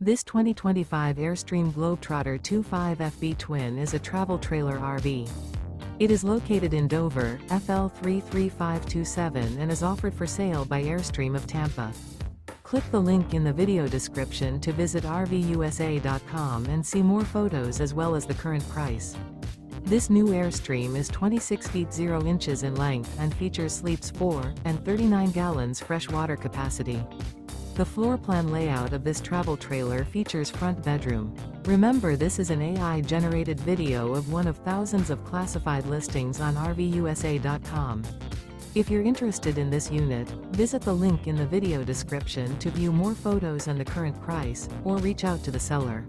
This 2025 Airstream Globetrotter 25FB Twin is a travel trailer RV. It is located in Dover, FL 33527 and is offered for sale by Airstream of Tampa. Click the link in the video description to visit RVUSA.com and see more photos as well as the current price. This new Airstream is 26 feet 0 inches in length and features sleeps 4 and 39 gallons fresh water capacity. The floor plan layout of this travel trailer features front bedroom. Remember, this is an AI-generated video of one of thousands of classified listings on RVUSA.com. If you're interested in this unit, visit the link in the video description to view more photos and the current price, or reach out to the seller.